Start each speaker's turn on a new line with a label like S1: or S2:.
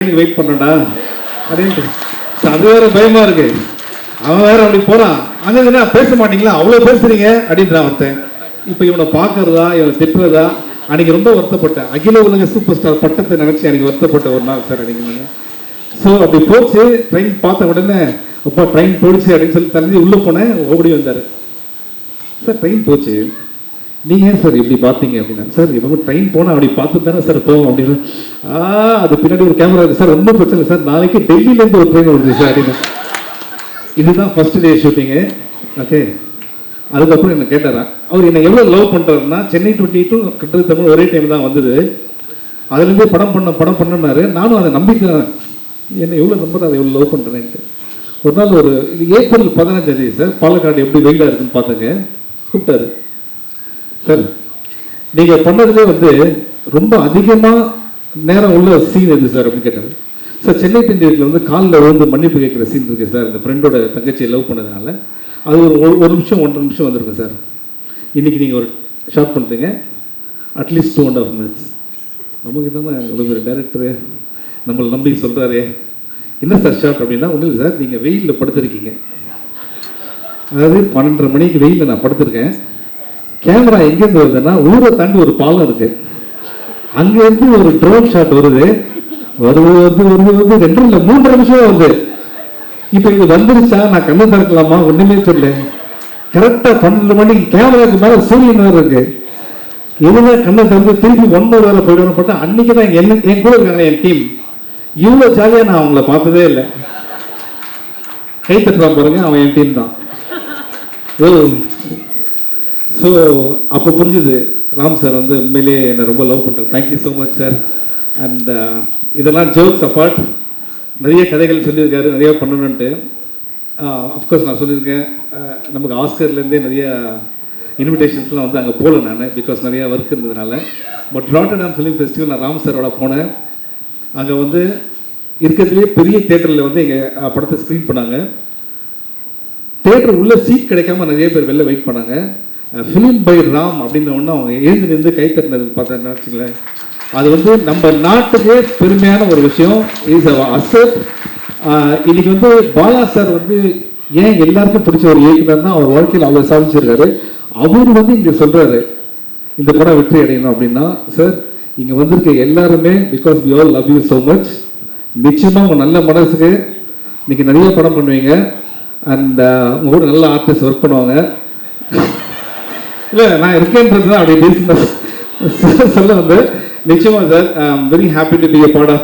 S1: Wait பண்ணடா அப்படின்ட்டு அது வேற பயமா இருக்கு. அவன் வேற அப்படி போறான். அங்க பேச மாட்டீங்களா, அவ்வளவு பேசுறீங்க அப்படின்றான் ஒருத்தன். இப்ப இவனை பாக்குறதா இவனை திட்டுறதா அன்னைக்கு ரொம்ப வருத்தப்பட்டேன். அகில உலக சூப்பர் ஸ்டார் பட்டத்தை நினைச்சு அன்னைக்கு வருத்தப்பட்ட ஒரு நாள் சார் அன்னைக்கு. ஸோ அப்படி போச்சு. ட்ரெயின் பார்த்த உடனே அப்பா ட்ரெயின் போயிடுச்சு அப்படின்னு சொல்லி தெரிஞ்சு உள்ள போனேன். ஓடி வந்தாரு. சார் ட்ரெயின் போச்சு, நீங்க ஏன் சார் இப்படி பார்த்தீங்க அப்படின்னா, சார் இப்போ ட்ரெயின் போனால் அப்படி பார்த்து தானே சார் போவோம் அப்படின்னு. அது பின்னாடி ஒரு கேமரா இருக்கு சார், ஒன்றும் பிரச்சனை சார், நாளைக்கு டெல்லியிலேருந்து ஒரு ட்ரெயின் வருது சார் அப்படின்னு. இதுதான் ஃபர்ஸ்ட் டே ஷூட்டிங்கு. ஓகே, அதுக்கப்புறம் என்ன கேட்டாரா, அவர் என்ன எவ்வளோ லவ் பண்ணுறாருன்னா, சென்னை 22 கட்டுறது தமிழ் ஒரே டைம் தான் வந்தது. அதுலேருந்தே படம் பண்ணனாரு. நானும் அதை நம்பிக்கை, என்ன எவ்வளோ நம்பர் அதை எவ்வளோ லவ் பண்ணுறேன்ட்டு. ஒரு நாள் இது ஏப்ரல் 15 சார், பாலக்காடு எப்படி வெயிலாக இருக்குன்னு பார்த்துங்க. கூப்பிட்டாரு, சார் நீங்கள் பண்ணதுலேயே ரொம்ப அதிகமாக நேரம் உள்ள சீன் எது சார் அப்படின்னு கேட்டார். சார் சென்னை 28 காலில் விழுந்து மன்னிப்பு கேட்குற சீன் இருக்கு சார், இந்த ஃப்ரெண்டோட தங்கச்சியை லவ் பண்ணதுனால. அது ஒரு நிமிஷம் 1.5 நிமிஷம் வந்திருக்கு சார். இன்னைக்கு நீங்கள் ஒரு ஷார்ட் பண்ணுறீங்க, அட்லீஸ்ட் 2.5 minutes. நமக்கு தானே இவ்வளோ ஒரு டேரக்டரு நம்மளை நம்பி சொல்கிறாரே, என்ன சார் ஷார்ட் அப்படின்னா, ஒன்றும் இல்லை சார், நீங்கள் வெயிலில் படுத்திருக்கீங்க. அதாவது 12:30 மணிக்கு வெயிலில் நான் படுத்திருக்கேன். கேமரா எங்கேருந்து வருதுன்னா, ஊரை தாண்டி ஒரு பாலம் இருக்கு, அங்கேருந்து ஒரு ட்ரோன் ஷாட் வருது. வருது 2 இல்லை 3 நிமிஷம் வருது. இப்போ இது வந்துருச்சா, நான் கண்ணு திறக்கலாமா, ஒண்ணுமே தெரியல. கரெக்டா 12 மணிக்கு கேமராக்கு மேல சூரியன் வேற இருக்கு. இதுதான் கண்ணை திறந்து திருப்பி 1 hour வேலை போயிடணும் பார்த்தா, அன்னைக்கு தான் என் கூட இருக்காங்க என் டீம். இவ்வளோ ஜாலியாக நான் அவங்கள பார்த்ததே இல்லை. கை தட்டுறான் பாருங்க, அவன் என் டீம் தான். ஸோ அப்போ புரிஞ்சுது, ராம் சார் உண்மையிலேயே என்னை ரொம்ப லவ் பண்ணுறாரு. Thank you so much sir. And இதெல்லாம் ஜோக்ஸ் அப்பார்ட், நிறைய கதைகள் சொல்லியிருக்காரு, நிறைய பண்ணணுன்ட்டு. அஃப்கோர்ஸ் நான் சொல்லியிருக்கேன், நமக்கு ஆஸ்கர்லேருந்தே நிறைய இன்விடேஷன்ஸ்லாம் அங்கே போகல நான், பிகாஸ் நிறைய ஒர்க் இருந்ததுனால. பட் ராட்டர்டாம் ஃபிலிம் ஃபெஸ்டிவல் நான் ராம் சாரோட போனேன். அங்கே இருக்கிறதுலேயே பெரிய தேட்டரில் எங்கள் படத்தை ஸ்க்ரீன் பண்ணாங்க. தேட்டர் உள்ள சீட் கிடைக்காம நிறைய பேர் வெளில வெயிட் பண்ணாங்க. ஃபிலிம் பை ராம் அப்படின்ன ஒன்று அவங்க எழுந்து நின்று கை தட்டினது பார்த்தா நினச்சிங்களேன். அது நம்ம நாட்டுக்கே பெருமையான ஒரு விஷயம். Is asset. இன்னைக்கு பாலா சார் ஏன் எல்லாருக்கும் பிடிச்ச ஒரு இயக்குனர், அவர் வாழ்க்கையில் அவ்வளோ சாதிச்சிருக்காரு. அவர் இங்கே சொல்றாரு, இந்த படம் வெற்றி அடையணும் அப்படின்னா, சார் இங்கே வந்திருக்க எல்லாருமே because we all love you so much. நிச்சயமாக உங்கள் நல்ல மனசுக்கு இன்னைக்கு நிறைய படம் பண்ணுவீங்க. அண்ட் உங்க கூட நல்ல ஆர்டிஸ்ட் ஒர்க் பண்ணுவாங்க. இல்லை நான் இருக்கேன்றது தான் அப்படி சொல்ல நிச்சயமா sir. I am very happy to be a part of